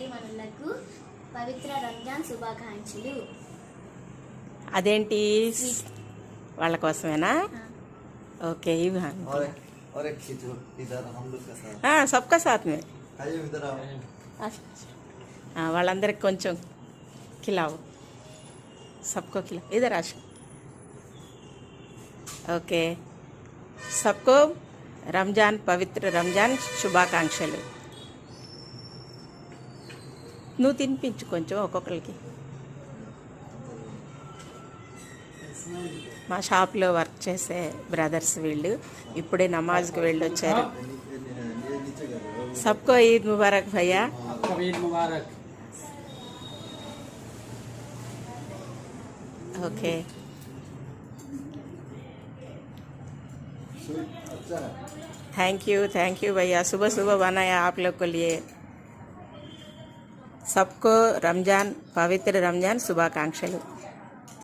సోదరీమణులకు పవిత్ర రంజాన్ శుభాకాంక్షలు. అదేంటి వాళ్ళ కోసమేనా? ఓకే और एक खींचो इधर हम लोग का साथ सबका साथ में आइए इधर आओ వాళ్ళందరికి కొంచెం खिलाओ सबको खिलाओ इधर आशा ఓకే सबको రంజాన్ పవిత్ర రంజాన్ శుభాకాంక్షలు. నువ్వు తినిపించు కొంచెం ఒక్కొక్కరికి. మా షాప్లో వర్క్ చేసే బ్రదర్స్ వీళ్ళు ఇప్పుడే నమాజ్కి వెళ్ళొచ్చారు. సబ్కో ఈద్ ముబారక్ భయ్యా. Eid Mubarak. Okay thank you भैया. सुबह सुबह बनाया आप लोग के लिए. सबको रमज़ान पवित्र रमज़ान शुभाकांक्षलु.